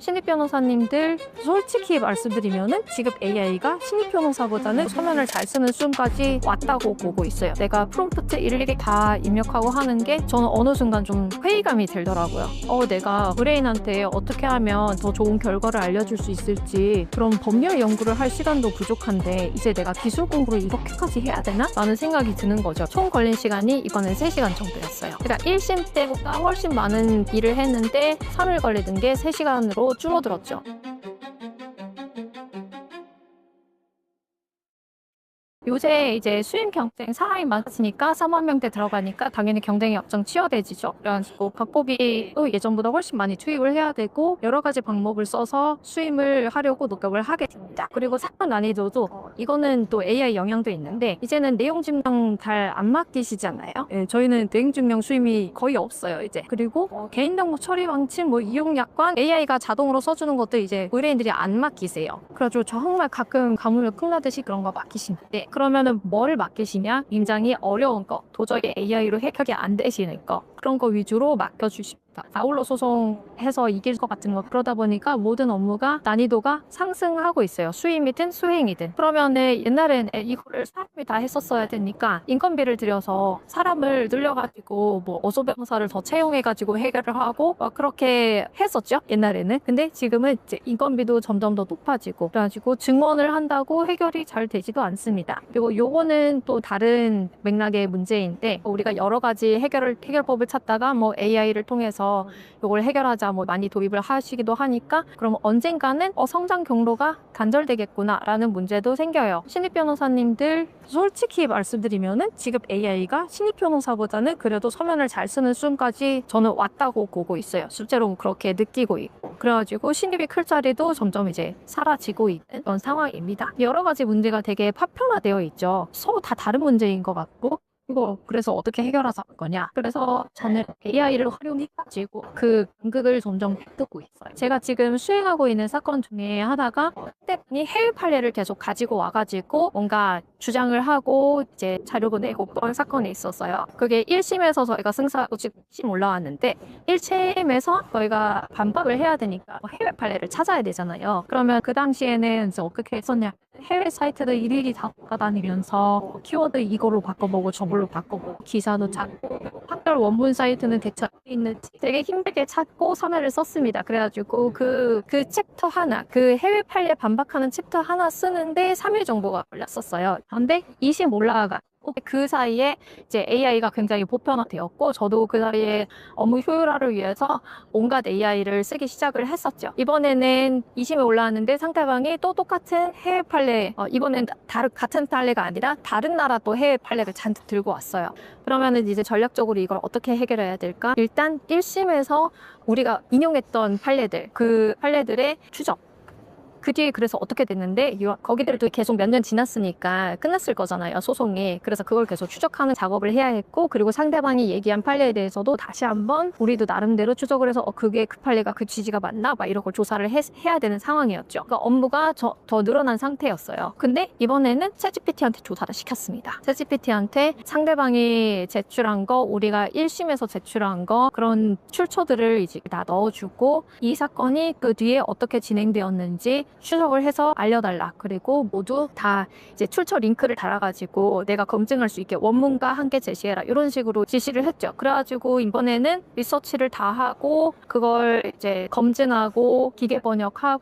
신입 변호사님들 솔직히 말씀드리면은 지금 AI가 신입 변호사보다는 서면을 잘 쓰는 수준까지 왔다고 보고 있어요. 내가 프롬프트 일일이 다 입력하고 하는 게 저는 어느 순간 좀 회의감이 들더라고요. 내가 브레인한테 어떻게 하면 더 좋은 결과를 알려줄 수 있을지, 그런 법률 연구를 할 시간도 부족한데 이제 내가 기술 공부를 이렇게까지 해야 되나? 라는 생각이 드는 거죠. 총 걸린 시간이 이번엔 3시간 정도였어요. 그러니까 1심 때보다 훨씬 많은 일을 했는데 3일 걸리던 게 3시간으로 줄어들었죠. 요새 이제 수임 경쟁 사람이 많으니까 3만 명대 들어가니까 당연히 경쟁이 엄청 치열해지죠. 그래가지고 박보비도 예전보다 훨씬 많이 투입을 해야 되고 여러 가지 방법을 써서 수임을 하려고 노력을 하게 됩니다. 그리고 사건 난이도도 이거는 또 AI 영향도 있는데 이제는 내용 증명 잘 안 맡기시잖아요. 네, 저희는 내용 증명 수임이 거의 없어요 이제. 그리고 개인정보 처리 방침, 이용 약관 AI가 자동으로 써주는 것도 이제 의뢰인들이 안 맡기세요. 그래가지고 정말 가끔 가물을 큰나듯이 그런 거 맡기시는데, 그러면은 뭐를 맡기시냐? 굉장히 어려운 거, 도저히 AI로 해결이 안 되시는 거, 그런 거 위주로 맡겨주십니다. 아울러 소송해서 이길 것 같은 거, 그러다 보니까 모든 업무가 난이도가 상승하고 있어요. 수임이든 수행이든. 그러면은 옛날엔 이거를 사람이 다 했었어야 되니까 인건비를 들여서 사람을 늘려가지고 어소 변호사를 더 채용해가지고 해결을 하고 막 그렇게 했었죠 옛날에는. 근데 지금은 이제 인건비도 점점 더 높아지고 그래가지고 증언을 한다고 해결이 잘 되지도 않습니다. 그리고 요거는 또 다른 맥락의 문제인데, 우리가 여러 가지 해결법을 찾다가 AI를 통해서 이걸 해결하자 많이 도입을 하시기도 하니까, 그럼 언젠가는 성장 경로가 단절되겠구나 라는 문제도 생겨요. 신입 변호사님들 솔직히 말씀드리면은 지금 AI가 신입 변호사보다는 그래도 서면을 잘 쓰는 수준까지 저는 왔다고 보고 있어요. 실제로 그렇게 느끼고 있고, 그래가지고 신입이 클 자리도 점점 이제 사라지고 있는 그런 상황입니다. 여러 가지 문제가 되게 파편화되어 있죠. 서로 다 다른 문제인 것 같고, 이거 그래서 어떻게 해결하자 거냐. 그래서 저는 AI를 활용해가지고 그 간극을 점점 뜯고 있어요. 제가 지금 수행하고 있는 사건 중에 하나가 상대방이 해외 판례를 계속 가지고 와가지고 뭔가 주장을 하고 이제 자료를 내고 그런 사건이 있었어요. 그게 1심에서 저희가 승소하고 지금 2심 올라왔는데, 1심에서 저희가 반박을 해야 되니까 해외 판례를 찾아야 되잖아요. 그러면 그 당시에는 이제 어떻게 했었냐, 해외 사이트를 일일이 다 돌아다니면서 키워드 이거로 바꿔보고 저걸로 바꿔보고 기사도 찾고 판결 원문 사이트는 대체 어디 있는지 되게 힘들게 찾고 서면을 썼습니다. 그래가지고 그 챕터 하나, 그 해외 판례 반박하는 챕터 하나 쓰는데 3일 정도가 걸렸었어요. 그런데 2심 올라가 그 사이에 이제 AI가 굉장히 보편화되었고, 저도 그 사이에 업무 효율화를 위해서 온갖 AI를 쓰기 시작을 했었죠. 이번에는 2심에 올라왔는데 상대방이 또 똑같은 해외 판례, 이번엔 같은 판례가 아니라 다른 나라 또 해외 판례를 잔뜩 들고 왔어요. 그러면은 이제 전략적으로 이걸 어떻게 해결해야 될까? 일단 1심에서 우리가 인용했던 판례들, 그 판례들의 추적, 그 뒤에 그래서 어떻게 됐는데, 거기들도 계속 몇 년 지났으니까 끝났을 거잖아요, 소송이. 그래서 그걸 계속 추적하는 작업을 해야 했고, 그리고 상대방이 얘기한 판례에 대해서도 다시 한번 우리도 나름대로 추적을 해서 그게 그 판례가 그 취지가 맞나? 막 이런 걸 조사를 해야 되는 상황이었죠. 그러니까 업무가 더 늘어난 상태였어요. 근데 이번에는 챗GPT한테 조사를 시켰습니다. 챗GPT한테 상대방이 제출한 거, 우리가 1심에서 제출한 거, 그런 출처들을 이제 다 넣어주고, 이 사건이 그 뒤에 어떻게 진행되었는지 추적을 해서 알려달라. 그리고 모두 다 이제 출처 링크를 달아가지고 내가 검증할 수 있게 원문과 함께 제시해라. 이런 식으로 지시를 했죠. 그래가지고 이번에는 리서치를 다 하고 그걸 이제 검증하고 기계 번역한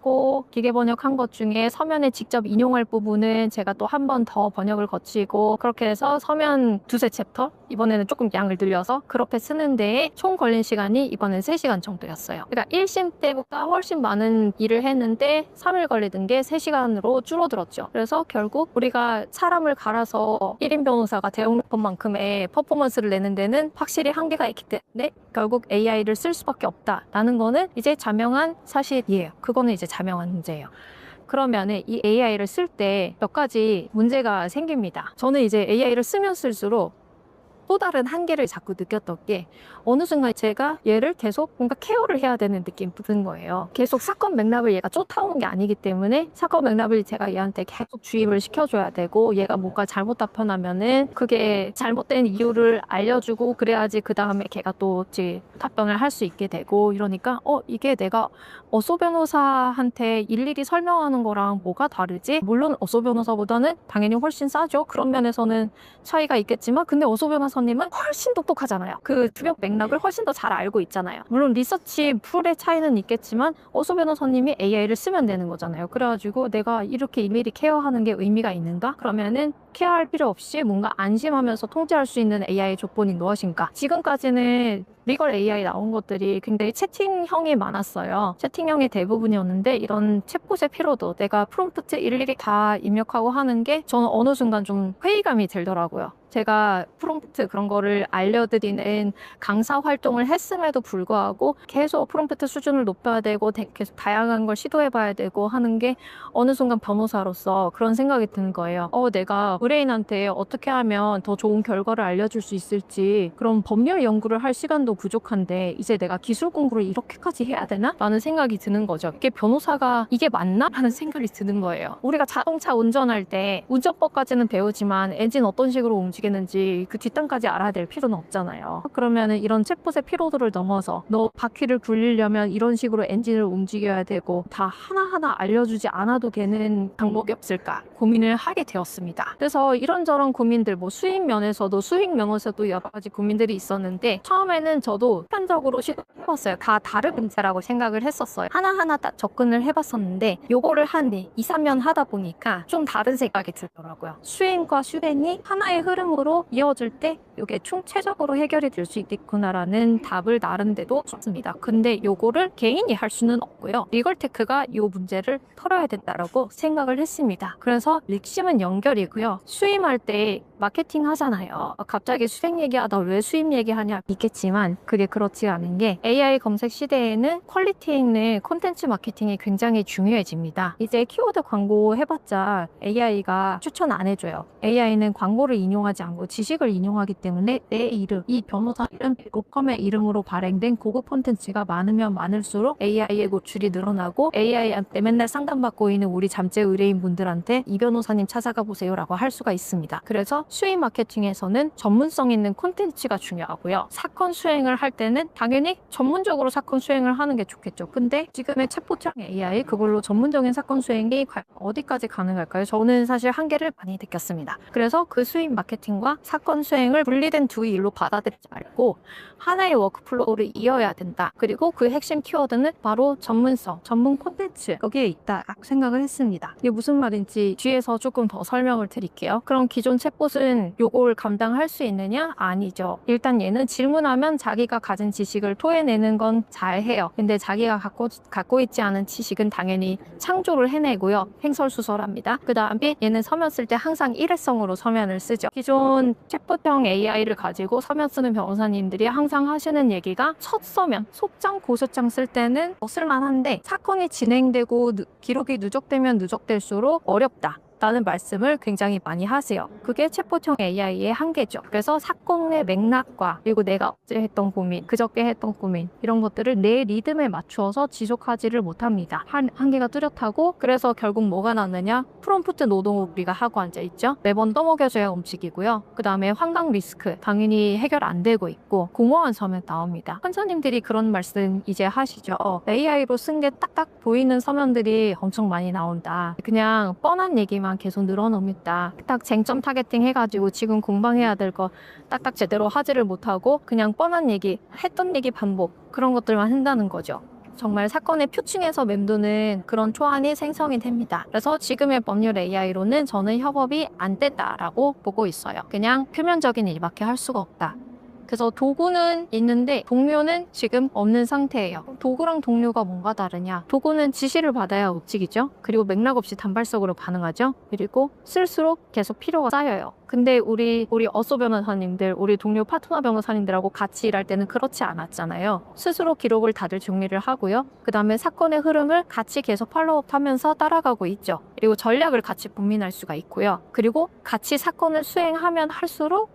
것 중에 서면에 직접 인용할 부분은 제가 또 한 번 더 번역을 거치고, 그렇게 해서 서면 두세 챕터, 이번에는 조금 양을 늘려서 그렇게 쓰는 데에 총 걸린 시간이 이번엔 3시간 정도였어요. 그러니까 1심 때보다 훨씬 많은 일을 했는데 3일 걸리던 게 3시간으로 줄어들었죠. 그래서 결국 우리가 사람을 갈아서 1인 변호사가 대형 로펌만큼의 퍼포먼스를 내는 데는 확실히 한계가 있기 때문에 결국 AI를 쓸 수밖에 없다라는 거는 이제 자명한 사실이에요. 그거는 이제 자명한 문제예요. 그러면은 이 AI를 쓸 때 몇 가지 문제가 생깁니다. 저는 이제 AI를 쓰면 쓸수록 또 다른 한계를 자꾸 느꼈던 게 어느 순간 제가 얘를 계속 뭔가 케어를 해야 되는 느낌이 드는 거예요. 계속 사건 맥락을 얘가 쫓아오는 게 아니기 때문에 사건 맥락을 제가 얘한테 계속 주입을 시켜줘야 되고 얘가 뭔가 잘못 답변하면은 그게 잘못된 이유를 알려주고 그래야지 그 다음에 걔가 또 답변을 할 수 있게 되고 이러니까 이게 내가 어소 변호사한테 일일이 설명하는 거랑 뭐가 다르지? 물론 어소 변호사보다는 당연히 훨씬 싸죠. 그런 면에서는 차이가 있겠지만 근데 어소 변호사님은 훨씬 똑똑하잖아요. 그 주변 맥락을 훨씬 더 잘 알고 있잖아요. 물론 리서치 풀의 차이는 있겠지만 어소 변호사님이 AI를 쓰면 되는 거잖아요. 그래가지고 내가 이렇게 일일이 케어하는 게 의미가 있는가? 그러면은 케어할 필요 없이 뭔가 안심하면서 통제할 수 있는 AI 조건이 무엇인가? 지금까지는 리걸 AI 나온 것들이 굉장히 채팅형이 많았어요. 채팅형이 대부분이었는데 이런 챗봇의 필요도 내가 프롬프트 일일이 다 입력하고 하는 게 저는 어느 순간 좀 회의감이 들더라고요. 제가 프롬프트 그런 거를 알려드리는 강사 활동을 했음에도 불구하고 계속 프롬프트 수준을 높여야 되고 계속 다양한 걸 시도해봐야 되고 하는 게 어느 순간 변호사로서 그런 생각이 드는 거예요. 내가 의뢰인한테 어떻게 하면 더 좋은 결과를 알려줄 수 있을지 그런 법률 연구를 할 시간도 부족한데 이제 내가 기술 공부를 이렇게까지 해야 되나? 라는 생각이 드는 거죠. 이게 변호사가 이게 맞나? 라는 생각이 드는 거예요. 우리가 자동차 운전할 때 운전법까지는 배우지만 엔진 어떤 식으로 움직이는지 그 뒷단까지 알아야 될 필요는 없잖아요. 그러면은 이런 챗봇의 피로도를 넘어서 너 바퀴를 굴리려면 이런 식으로 엔진을 움직여야 되고 다 하나하나 알려주지 않아도 되는 방법이 없을까 고민을 하게 되었습니다. 그래서 이런저런 고민들 수익 면에서도 수익 면에서도 여러 가지 고민들이 있었는데 처음에는 저도 편적으로 시도해봤어요. 다 다른 문제라고 생각을 했었어요. 하나하나 딱 접근을 해봤었는데 요거를 한 2, 3년 하다 보니까 좀 다른 생각이 들더라고요. 수행과 수행이 하나의 흐름으로 이어질 때 이게 총체적으로 해결이 될 수 있겠구나라는 답을 나름대로 줬습니다. 근데 요거를 개인이 할 수는 없고요. 리걸테크가 요 문제를 털어야 된다라고 생각을 했습니다. 그래서 릭심은 연결이고요. 수임할 때 마케팅 하잖아요. 갑자기 수익 얘기하다 왜 수입 얘기하냐 있겠지만 그게 그렇지 않은 게 AI 검색 시대에는 퀄리티 있는 콘텐츠 마케팅이 굉장히 중요해집니다. 이제 키워드 광고 해봤자 AI가 추천 안 해줘요. AI는 광고를 인용하지 않고 지식을 인용하기 때문에 내 이름, 이 변호사 이름, 로펌의 이름으로 발행된 고급 콘텐츠가 많으면 많을수록 AI의 노출이 늘어나고 AI한테 맨날 상담받고 있는 우리 잠재 의뢰인분들한테 이 변호사님 찾아가 보세요라고 할 수가 있습니다. 그래서 수익 마케팅에서는 전문성 있는 콘텐츠가 중요하고요. 사건 수행을 할 때는 당연히 전문적으로 사건 수행을 하는 게 좋겠죠. 근데 지금의 챗봇형 AI 그걸로 전문적인 사건 수행이 어디까지 가능할까요? 저는 사실 한계를 많이 느꼈습니다. 그래서 그 수익 마케팅과 사건 수행을 분리된 두 일로 받아들이지 말고 하나의 워크플로우를 이어야 된다. 그리고 그 핵심 키워드는 바로 전문성, 전문 콘텐츠 여기에 있다 생각을 했습니다. 이게 무슨 말인지 뒤에서 조금 더 설명을 드릴게요. 그럼 기존 챗봇은 요걸 감당할 수 있느냐? 아니죠. 일단 얘는 질문하면 자기가 가진 지식을 토해내는 건 잘해요. 근데 자기가 갖고 있지 않은 지식은 당연히 창조를 해내고요. 횡설수설합니다. 그 다음에 얘는 서면 쓸 때 항상 일회성으로 서면을 쓰죠. 기존 챗봇형 AI를 가지고 서면 쓰는 변호사님들이 항상 하시는 얘기가 첫 서면, 속장, 고소장 쓸 때는 쓸만한데 사건이 진행되고 기록이 누적되면 누적될수록 어렵다. 라는 말씀을 굉장히 많이 하세요. 그게 챗봇형 AI의 한계죠. 그래서 사건의 맥락과 그리고 내가 어제 했던 고민, 그저께 했던 고민 이런 것들을 내 리듬에 맞추어서 지속하지를 못합니다. 한계가 뚜렷하고 그래서 결국 뭐가 났느냐? 프롬프트 노동을 우리가 하고 앉아있죠. 매번 떠먹여줘야 움직이고요. 그 다음에 환강 리스크 당연히 해결 안 되고 있고 공허한 서면 나옵니다. 판사님들이 그런 말씀 이제 하시죠. AI로 쓴 게 딱딱 보이는 서면들이 엄청 많이 나온다. 그냥 뻔한 얘기만 계속 늘어놓습니다. 딱 쟁점 타겟팅 해가지고 지금 공방해야 될 거 딱딱 제대로 하지를 못하고 그냥 뻔한 얘기, 했던 얘기 반복 그런 것들만 한다는 거죠. 정말 사건의 표층에서 맴도는 그런 초안이 생성이 됩니다. 그래서 지금의 법률 AI로는 저는 협업이 안 된다라고 보고 있어요. 그냥 표면적인 일밖에 할 수가 없다. 그래서 도구는 있는데 동료는 지금 없는 상태예요. 도구랑 동료가 뭔가 다르냐? 도구는 지시를 받아야 움직이죠. 그리고 맥락 없이 단발성으로 반응하죠. 그리고 쓸수록 계속 필요가 쌓여요. 근데 우리 어소 변호사님들, 우리 동료 파트너 변호사님들하고 같이 일할 때는 그렇지 않았잖아요. 스스로 기록을 다들 정리를 하고요. 그 다음에 사건의 흐름을 같이 계속 팔로우업하면서 따라가고 있죠. 그리고 전략을 같이 고민할 수가 있고요. 그리고 같이 사건을 수행하면 할수록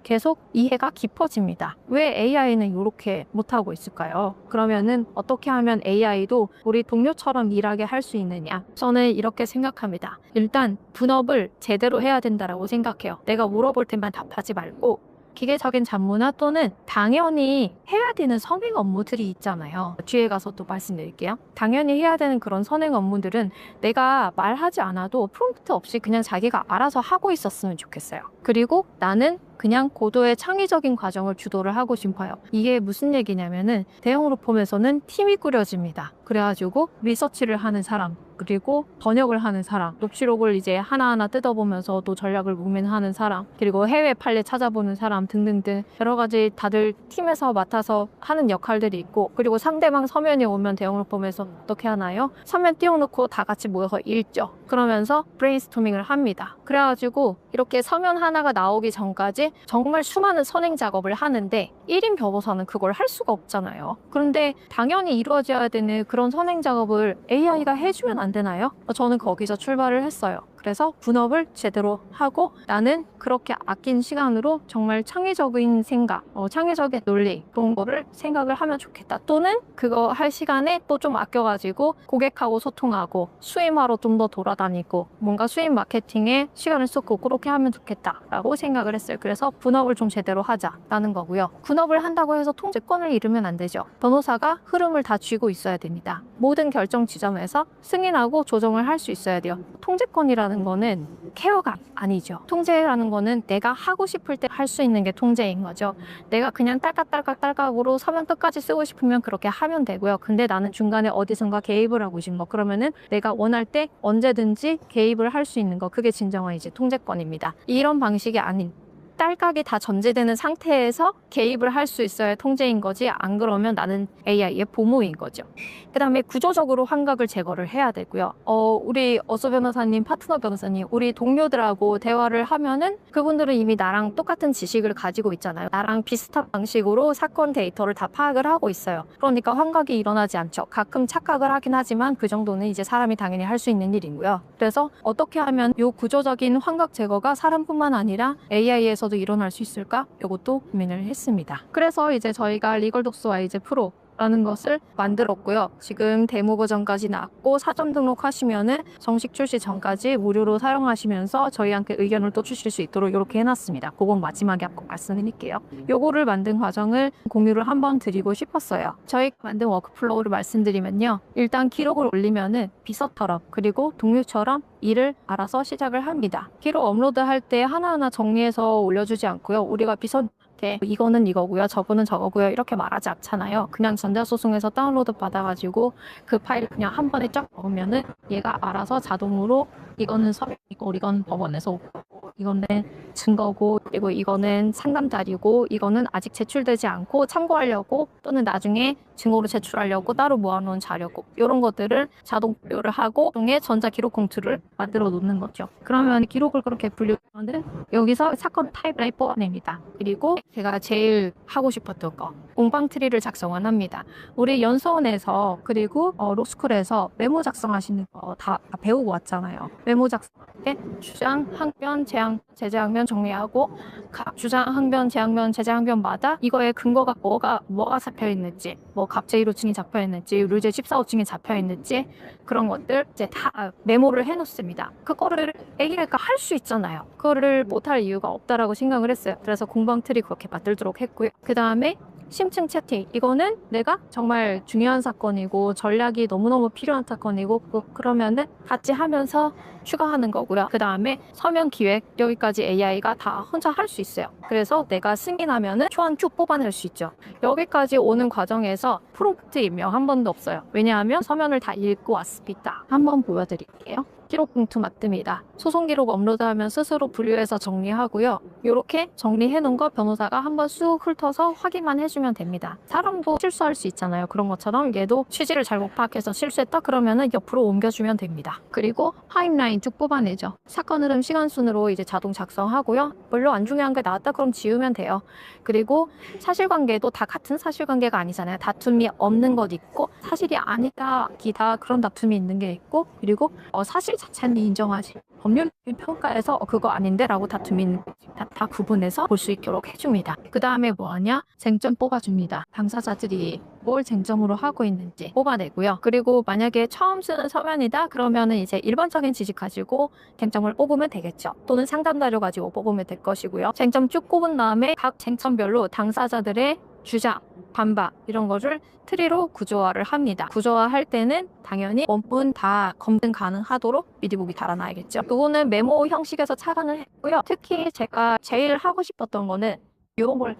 계속 이해가 깊어집니다. 왜 AI는 이렇게 못하고 있을까요? 그러면은 어떻게 하면 AI도 우리 동료처럼 일하게 할 수 있느냐? 저는 이렇게 생각합니다. 일단 분업을 제대로 해야 된다라고 생각해요. 내가 물어볼 때만 답하지 말고 기계적인 잡무나 또는 당연히 해야 되는 선행 업무들이 있잖아요. 뒤에 가서 또 말씀드릴게요. 당연히 해야 되는 그런 선행 업무들은 내가 말하지 않아도 프롬프트 없이 그냥 자기가 알아서 하고 있었으면 좋겠어요. 그리고 나는 그냥 고도의 창의적인 과정을 주도를 하고 싶어요. 이게 무슨 얘기냐면은 대형 로펌에서는 팀이 꾸려집니다. 그래가지고 리서치를 하는 사람, 그리고 번역을 하는 사람, 녹취록을 이제 하나하나 뜯어보면서 또 전략을 고민하는 사람, 그리고 해외 판례 찾아보는 사람 등등등 여러 가지 다들 팀에서 맡아서 하는 역할들이 있고, 그리고 상대방 서면이 오면 대형 로펌에서 어떻게 하나요? 서면 띄워놓고 다 같이 모여서 읽죠. 그러면서 브레인스토밍을 합니다. 그래가지고 이렇게 서면 하나가 나오기 전까지 정말 수많은 선행 작업을 하는데 1인 변호사는 그걸 할 수가 없잖아요. 그런데 당연히 이루어져야 되는 그런 선행 작업을 AI가 해주면 안 되나요? 저는 거기서 출발을 했어요. 그래서 분업을 제대로 하고 나는 그렇게 아낀 시간으로 정말 창의적인 생각, 창의적인 논리 그런 거를 생각을 하면 좋겠다. 또는 그거 할 시간에 또 좀 아껴가지고 고객하고 소통하고 수임하러 좀 더 돌아다니고 뭔가 수임 마케팅에 시간을 쏟고 그렇게 하면 좋겠다라고 생각을 했어요. 그래서 분업을 좀 제대로 하자라는 거고요. 분업을 한다고 해서 통제권을 잃으면 안 되죠. 변호사가 흐름을 다 쥐고 있어야 됩니다. 모든 결정 지점에서 승인하고 조정을 할 수 있어야 돼요. 통제권이라는 거는 케어가 아니죠. 통제라는 거는 내가 하고 싶을 때 할 수 있는 게 통제인 거죠. 내가 그냥 딸깍딸깍으로 서면 끝까지 쓰고 싶으면 그렇게 하면 되고요. 근데 나는 중간에 어디선가 개입을 하고 싶은 거, 그러면은 내가 원할 때 언제든지 개입을 할 수 있는 거, 그게 진정한 이제 통제권입니다. 이런 방식이 아닌 딸깍이 다 전제되는 상태에서 개입을 할 수 있어야 통제인 거지, 안 그러면 나는 AI의 보모인 거죠. 그 다음에 구조적으로 환각을 제거를 해야 되고요. 우리 어수 변호사님, 파트너 변호사님, 우리 동료들하고 대화를 하면은 그분들은 이미 나랑 똑같은 지식을 가지고 있잖아요. 나랑 비슷한 방식으로 사건 데이터를 다 파악을 하고 있어요. 그러니까 환각이 일어나지 않죠. 가끔 착각을 하긴 하지만 그 정도는 이제 사람이 당연히 할 수 있는 일이고요. 그래서 어떻게 하면 이 구조적인 환각 제거가 사람뿐만 아니라 AI에서도 일어날 수 있을까? 이것도 고민을 했습니다. 그래서 이제 저희가 리걸독스와 이제 프로 라는 것을 만들었고요. 지금 데모 버전까지 나왔고 사전 등록하시면은 정식 출시 전까지 무료로 사용하시면서 저희한테 의견을 또 주실 수 있도록 이렇게 해놨습니다. 그건 마지막에 한번 말씀드릴게요. 요거를 만든 과정을 공유를 한번 드리고 싶었어요. 저희가 만든 워크플로우를 말씀드리면요. 일단 기록을 올리면은 비서처럼 그리고 동료처럼 일을 알아서 시작을 합니다. 기록 업로드할 때 하나하나 정리해서 올려주지 않고요. 우리가 비서 이거는 이거고요, 저거는 저거고요 이렇게 말하지 않잖아요. 그냥 전자소송에서 다운로드 받아가지고 그 파일 그냥 한 번에 쫙 넣으면은 얘가 알아서 자동으로 이거는 서면이고 이건 법원에서 이거는 증거고 그리고 이거는 상담자리고 이거는 아직 제출되지 않고 참고하려고 또는 나중에 증거로 제출하려고 따로 모아놓은 자료고 이런 것들을 자동 분류를 하고 동에 전자기록 봉투를 만들어 놓는 거죠. 그러면 기록을 그렇게 분류하면 여기서 사건 타입라인 뽑아냅니다. 그리고 제가 제일 하고 싶었던 거 공방 트리를 작성을 합니다. 우리 연수원에서 그리고 로스쿨에서 메모 작성하시는 거 다 배우고 왔잖아요. 메모 작성할 때 주장, 항변, 제재항변 정리하고 주장, 항변, 제항변, 제재항변마다 이거의 근거가 뭐가 잡혀 있는지, 뭐 갑-제1호증이 잡혀 있는지, 룰 제14호증이 잡혀 있는지 그런 것들 이제 다 메모를 해놓습니다. 그거를 AI가 할 수 있잖아요. 그거를 못할 이유가 없다라고 생각을 했어요. 그래서 공방 트리 그렇게 만들도록 했고요. 그 다음에 심층 채팅, 이거는 내가 정말 중요한 사건이고 전략이 너무너무 필요한 사건이고 그러면은 같이 하면서 추가하는 거고요. 그 다음에 서면 기획, 여기까지 AI가 다 혼자 할 수 있어요. 그래서 내가 승인하면은 초안 쭉 뽑아낼 수 있죠. 여기까지 오는 과정에서 프롬프트 입력 한 번도 없어요. 왜냐하면 서면을 다 읽고 왔습니다. 한번 보여드릴게요. 기록 봉투 맞듭니다. 소송 기록 업로드하면 스스로 분류해서 정리하고요. 이렇게 정리해 놓은 거 변호사가 한번 쑥 훑어서 확인만 해주면 됩니다. 사람도 실수할 수 있잖아요. 그런 것처럼 얘도 취지를 잘못 파악해서 실수했다 그러면은 옆으로 옮겨주면 됩니다. 그리고 타임라인 쭉 뽑아내죠. 사건 흐름 시간 순으로 이제 자동 작성하고요. 별로 안 중요한 게 나왔다 그럼 지우면 돼요. 그리고 사실관계도 다 같은 사실관계가 아니잖아요. 다툼이 없는 것 있고 사실이 아니다 기다 그런 다툼이 있는 게 있고, 그리고 사실 자체는 인정하지. 법률 평가에서 그거 아닌데 라고 다툼이 다 구분해서 볼 수 있도록 해줍니다. 그 다음에 뭐하냐? 쟁점 뽑아줍니다. 당사자들이 뭘 쟁점으로 하고 있는지 뽑아내고요. 그리고 만약에 처음 쓰는 서면이다 그러면은 이제 일반적인 지식 가지고 쟁점을 뽑으면 되겠죠. 또는 상담 자료 가지고 뽑으면 될 것이고요. 쟁점 쭉 뽑은 다음에 각 쟁점별로 당사자들의 주장, 반박 이런 거를 트리로 구조화를 합니다. 구조화할 때는 당연히 원문 다 검증 가능하도록 미리 보기 달아놔야겠죠. 그거는 메모 형식에서 착안을 했고요. 특히 제가 제일 하고 싶었던 거는 이런 걸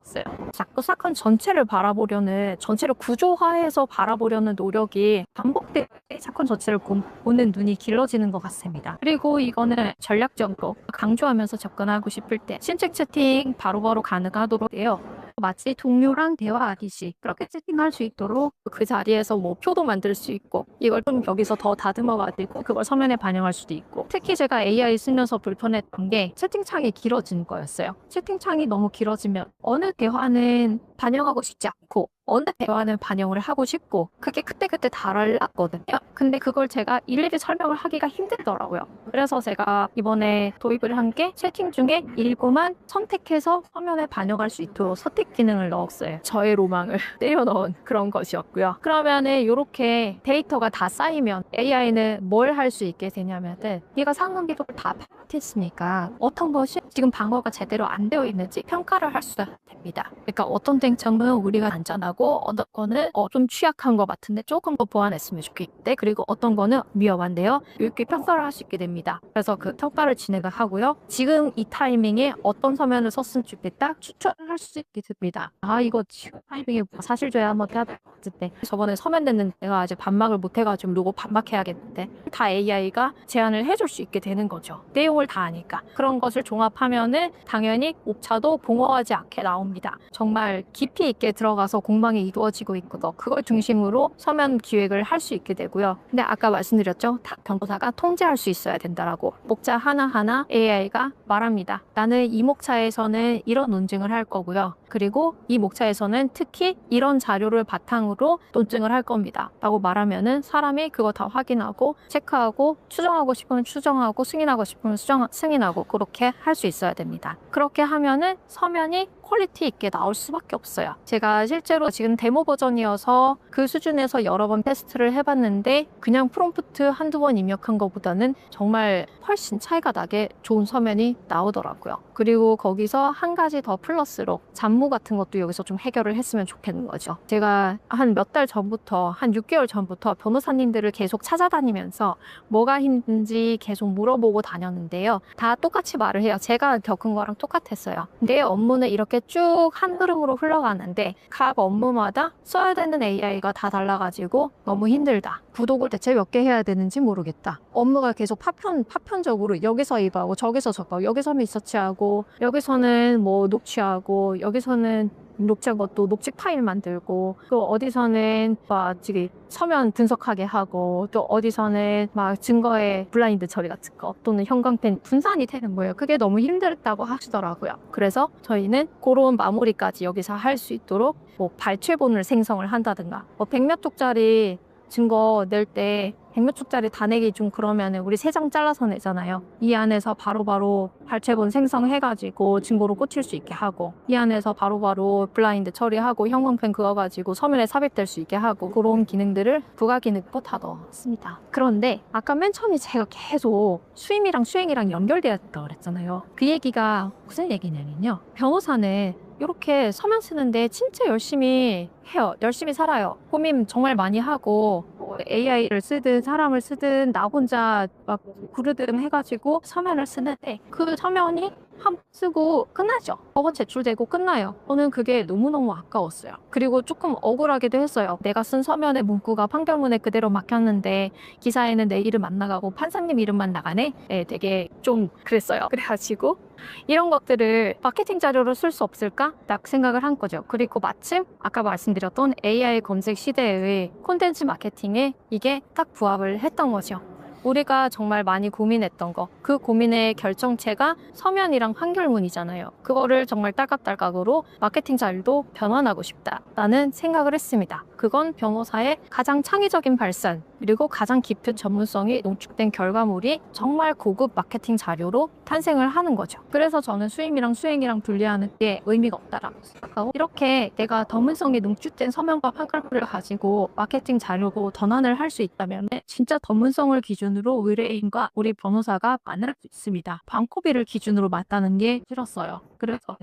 했어요. 자꾸 사건 전체를 바라보려는, 전체를 구조화해서 바라보려는 노력이 반복될 때 사건 전체를 보는 눈이 길어지는 것 같습니다. 그리고 이거는 전략적으로 강조하면서 접근하고 싶을 때 신체 채팅 바로바로 가능하도록 해요. 마치 동료랑 대화하듯이 그렇게 채팅할 수 있도록 그 자리에서 뭐 표도 만들 수 있고 이걸 좀 여기서 더 다듬어가지고 그걸 서면에 반영할 수도 있고, 특히 제가 AI 쓰면서 불편했던 게 채팅창이 길어지는 거였어요. 채팅창이 너무 길어지면 어느 대화는 반영하고 싶지 않고 어느 대화는 반영을 하고 싶고 그게 그때그때 달랐거든요. 근데 그걸 제가 일일이 설명을 하기가 힘들더라고요. 그래서 제가 이번에 도입을 한 게 채팅 중에 일부만 선택해서 화면에 반영할 수 있도록 선택 기능을 넣었어요. 저의 로망을 때려넣은 그런 것이었고요. 그러면은 이렇게 데이터가 다 쌓이면 AI는 뭘 할 수 있게 되냐면은 얘가 상관 기록을 다 파악했으니까 어떤 것이 지금 방어가 제대로 안 되어 있는지 평가를 할 수가 됩니다. 그러니까 어떤 쟁점은 우리가 안전하고 어떤 거는 좀 취약한 것 같은데 조금 더 보완했으면 좋겠대. 그리고 어떤 거는 위험한데요. 이렇게 평가를 할 수 있게 됩니다. 그래서 그 평가를 진행을 하고요. 지금 이 타이밍에 어떤 서면을 썼으면 좋겠다 추천을 할 수 있게 됩니다. 아, 이거 지금 타이밍에 사실조회 한번 해야 될 것 같은데 저번에 서면 냈는데 내가 아직 반박을 못해가지고 누구 반박해야겠는데 다 AI가 제안을 해줄 수 있게 되는 거죠. 내용을 다 아니까. 그런 것을 종합하면은 당연히 옵차도 봉어하지 않게 나옵니다. 정말 깊이 있게 들어가서 공방이 이루어지고 있거든. 그걸 중심으로 서면 기획을 할 수 있게 되고요. 근데 아까 말씀드렸죠. 변호사가 통제할 수 있어야 된다라고. 목차 하나하나 AI가 말합니다. 나는 이 목차에서는 이런 논증을 할 거고요. 그리고 이 목차에서는 특히 이런 자료를 바탕으로 논증을 할 겁니다. 라고 말하면은 사람이 그거 다 확인하고 체크하고 추정하고 싶으면 추정하고 승인하고 싶으면 승인하고 그렇게 할 수 있어야 됩니다. 그렇게 하면은 서면이 퀄리티 있게 나올 수밖에 없어요. 제가 실제로 지금 데모 버전이어서 그 수준에서 여러 번 테스트를 해봤는데 그냥 프롬프트 한두 번 입력한 것보다는 정말 훨씬 차이가 나게 좋은 서면이 나오더라고요. 그리고 거기서 한 가지 더 플러스로 잡무 같은 것도 여기서 좀 해결을 했으면 좋겠는 거죠. 제가 한 몇 달 전부터, 한 6개월 전부터 변호사님들을 계속 찾아다니면서 뭐가 힘든지 계속 물어보고 다녔는데요. 다 똑같이 말을 해요. 제가 겪은 거랑 똑같았어요. 내 업무는 이렇게 쭉 한 흐름으로 흘러가는데 각 업무마다 써야 되는 AI가 다 달라가지고 너무 힘들다. 구독을 대체 몇 개 해야 되는지 모르겠다. 업무가 계속 파편적으로 여기서 이거 하고 저기서 저거, 여기서는 리서치하고 여기서는 뭐 녹취하고 여기서는 녹취한 것도 녹취 파일 만들고 또 어디서는 막 저기 서면 분석하게 하고 또 어디서는 막 증거의 블라인드 처리 같은 거 또는 형광펜 분산이 되는 거예요. 그게 너무 힘들다고 하시더라고요. 그래서 저희는 그런 마무리까지 여기서 할 수 있도록 뭐 발췌본을 생성을 한다든가 100몇 쪽짜리 증거 낼 때 100몇 쪽짜리 다 내기 좀 그러면은 우리 3장 잘라서 내잖아요. 이 안에서 바로바로 발췌본 생성해가지고 증거로 꽂힐 수 있게 하고 이 안에서 바로바로 블라인드 처리하고 형광펜 그어가지고 서면에 삽입될 수 있게 하고 그런 기능들을 부가 기능도 다 넣었습니다. 그런데 아까 맨 처음에 제가 계속 수임이랑 수행이랑 연결되었다고 그랬잖아요. 그 얘기가 무슨 얘기냐면요. 변호사는 이렇게 서면 쓰는데 진짜 열심히 해요. 열심히 살아요. 고민 정말 많이 하고 AI를 쓰든 사람을 쓰든 나 혼자 막 구르듬 해가지고 서면을 쓰는데 그 서면이 한 번 쓰고 끝나죠. 법원 제출되고 끝나요. 저는 그게 너무너무 아까웠어요. 그리고 조금 억울하기도 했어요. 내가 쓴 서면의 문구가 판결문에 그대로 막혔는데 기사에는 내 이름 안 나가고 판사님 이름만 나가네? 네, 되게 좀 그랬어요. 그래가지고 이런 것들을 마케팅 자료로 쓸 수 없을까? 딱 생각을 한 거죠. 그리고 마침 아까 말씀드렸던 AI 검색 시대의 콘텐츠 마케팅에 이게 딱 부합을 했던 거죠. 우리가 정말 많이 고민했던 거, 그 고민의 결정체가 서면이랑 판결문이잖아요. 그거를 정말 딸깍딸깍으로 마케팅 자료도 변환하고 싶다라는 생각을 했습니다. 그건 변호사의 가장 창의적인 발산, 그리고 가장 깊은 전문성이 농축된 결과물이 정말 고급 마케팅 자료로 탄생을 하는 거죠. 그래서 저는 수임이랑 수행이랑 분리하는 게 의미가 없다라고 생각하고, 이렇게 내가 전문성이 농축된 서면과 파그래프를 가지고 마케팅 자료고 전환을 할 수 있다면 진짜 전문성을 기준으로 의뢰인과 우리 변호사가 만날 수 있습니다. 광고비를 기준으로 맞다는 게 싫었어요. 그래서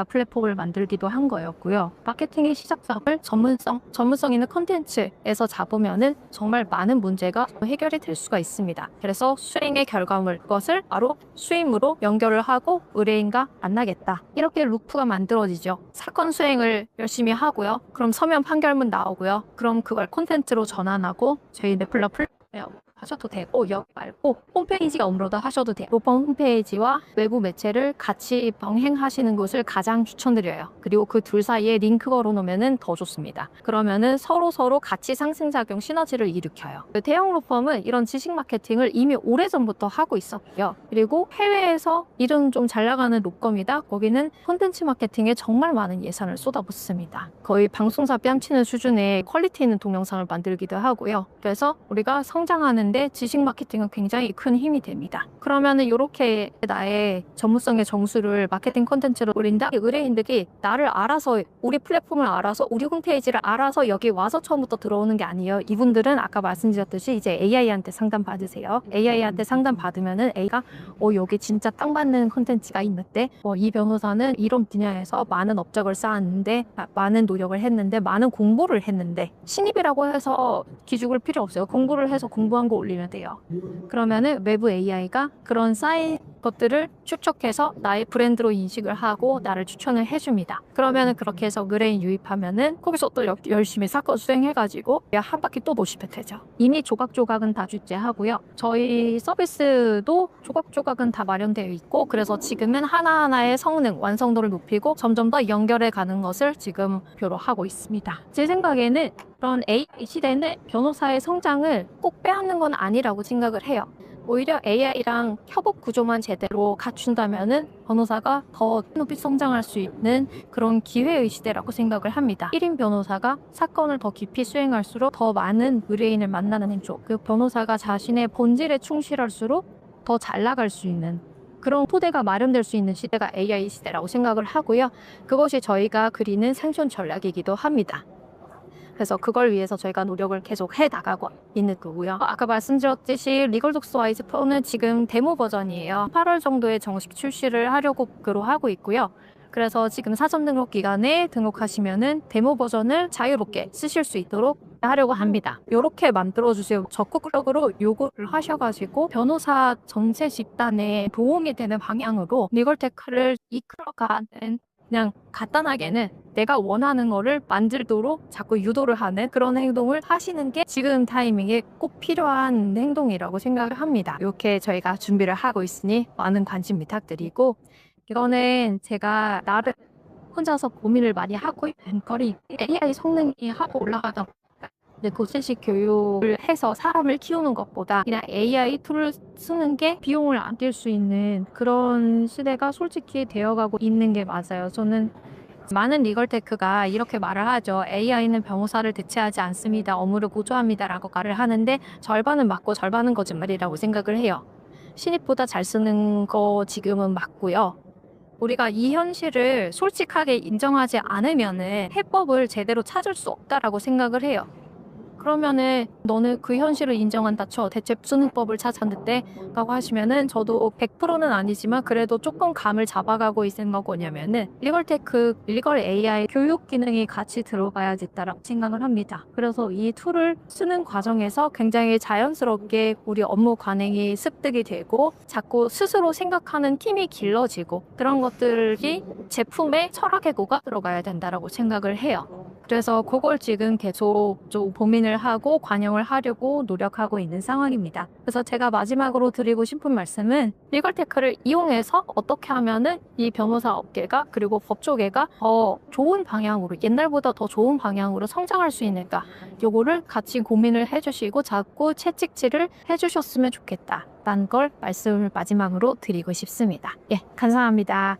플랫폼을 만들기도 한 거였고요. 마케팅의 시작점을 전문성 있는 컨텐츠에서 잡으면은 정말 많은 문제가 해결이 될 수가 있습니다. 그래서 수행의 결과물, 그것을 바로 수임으로 연결을 하고 의뢰인과 만나겠다. 이렇게 루프가 만들어지죠. 사건 수행을 열심히 하고요. 그럼 서면 판결문 나오고요. 그럼 그걸 콘텐츠로 전환하고 저희 네플라 플랫폼에 하셔도 되고, 여기 말고 홈페이지가 업로드 하셔도 돼요. 로펌 홈페이지와 외부 매체를 같이 병행하시는 것을 가장 추천드려요. 그리고 그 둘 사이에 링크 걸어놓으면 더 좋습니다. 그러면은 서로 같이 상승작용 시너지를 일으켜요. 대형 로펌은 이런 지식 마케팅을 이미 오래전부터 하고 있었고요. 그리고 해외에서 이름 좀 잘 나가는 로펌이다. 거기는 콘텐츠 마케팅에 정말 많은 예산을 쏟아붓습니다. 거의 방송사 뺨치는 수준의 퀄리티 있는 동영상을 만들기도 하고요. 그래서 우리가 성장하는 데 지식 마케팅은 굉장히 큰 힘이 됩니다. 그러면은 이렇게 나의 전문성의 정수를 마케팅 콘텐츠로 올린다? 의뢰인들이 나를 알아서, 우리 플랫폼을 알아서, 우리 홈페이지를 알아서 여기 와서 처음부터 들어오는 게 아니에요. 이분들은 아까 말씀드렸듯이 이제 AI한테 상담 받으세요. AI한테 상담 받으면은 A가 여기 진짜 딱 맞는 콘텐츠가 있는데 이 변호사는 이런 분야에서 많은 업적을 쌓았는데, 많은 노력을 했는데, 많은 공부를 했는데, 신입이라고 해서 기죽을 필요 없어요. 공부를 해서 공부한 거 올리면 돼요. 그러면은 외부 AI가 그런 쌓인 것들을 추적해서 나의 브랜드로 인식을 하고 나를 추천을 해줍니다. 그러면은 그렇게 해서 의뢰인 유입하면은 거기서 또 열심히 사건 수행해가지고 한 바퀴 또 도시면 되죠. 이미 조각조각은 다 출제하고요. 저희 서비스도 조각조각은 다 마련되어 있고, 그래서 지금은 하나하나의 성능, 완성도를 높이고 점점 더 연결해 가는 것을 지금 목표로 하고 있습니다. 제 생각에는 그런 AI 시대는 변호사의 성장을 꼭 빼앗는 건 아니라고 생각을 해요. 오히려 AI랑 협업 구조만 제대로 갖춘다면은 변호사가 더 높이 성장할 수 있는 그런 기회의 시대라고 생각을 합니다. 1인 변호사가 사건을 더 깊이 수행할수록 더 많은 의뢰인을 만나는 행조, 그 변호사가 자신의 본질에 충실할수록 더 잘 나갈 수 있는 그런 토대가 마련될 수 있는 시대가 AI 시대라고 생각을 하고요. 그것이 저희가 그리는 생존 전략이기도 합니다. 그래서 그걸 위해서 저희가 노력을 계속 해나가고 있는 거고요. 아까 말씀드렸듯이 리걸독스와이즈 프로는 지금 데모 버전이에요. 8월 정도에 정식 출시를 하려고 목표로 하고 있고요. 그래서 지금 사전 등록 기간에 등록하시면은 데모 버전을 자유롭게 쓰실 수 있도록 하려고 합니다. 이렇게 만들어주세요. 적극적으로 요구를 하셔가지고 변호사 전체 집단에 도움이 되는 방향으로 리걸테크를 이끌어가는, 그냥 간단하게는 내가 원하는 거를 만들도록 자꾸 유도를 하는 그런 행동을 하시는 게 지금 타이밍에 꼭 필요한 행동이라고 생각을 합니다. 이렇게 저희가 준비를 하고 있으니 많은 관심 부탁드리고, 이거는 제가 나를 혼자서 고민을 많이 하고 있는 거리, AI 성능이 하고 올라가다 고체식 교육을 해서 사람을 키우는 것보다 그냥 AI 툴을 쓰는 게 비용을 아낄 수 있는 그런 시대가 솔직히 되어가고 있는 게 맞아요. 저는 많은 리걸테크가 이렇게 말을 하죠. AI는 변호사를 대체하지 않습니다. 업무를 보조합니다. 라고 말을 하는데 절반은 맞고 절반은 거짓말이라고 생각을 해요. 신입보다 잘 쓰는 거 지금은 맞고요. 우리가 이 현실을 솔직하게 인정하지 않으면은 해법을 제대로 찾을 수 없다라고 생각을 해요. 그러면은 너는 그 현실을 인정한다 쳐 대체 무슨 해법을 찾았는데? 라고 하시면은 저도 100%는 아니지만 그래도 조금 감을 잡아가고 있는 거냐면은 리걸테크, 리걸 AI 교육 기능이 같이 들어가야겠다라고 생각을 합니다. 그래서 이 툴을 쓰는 과정에서 굉장히 자연스럽게 우리 업무 관행이 습득이 되고 자꾸 스스로 생각하는 팀이 길러지고 그런 것들이 제품의 철학의 고가 들어가야 된다라고 생각을 해요. 그래서 그걸 지금 계속 좀 고민을 하고 관여를 하려고 노력하고 있는 상황입니다. 그래서 제가 마지막으로 드리고 싶은 말씀은 리걸테크를 이용해서 어떻게 하면은 이 변호사 업계가 그리고 법조계가 더 좋은 방향으로, 옛날보다 더 좋은 방향으로 성장할 수 있는가, 요거를 같이 고민을 해주시고 자꾸 채찍질을 해주셨으면 좋겠다 라는 걸 말씀을 마지막으로 드리고 싶습니다. 예, 감사합니다.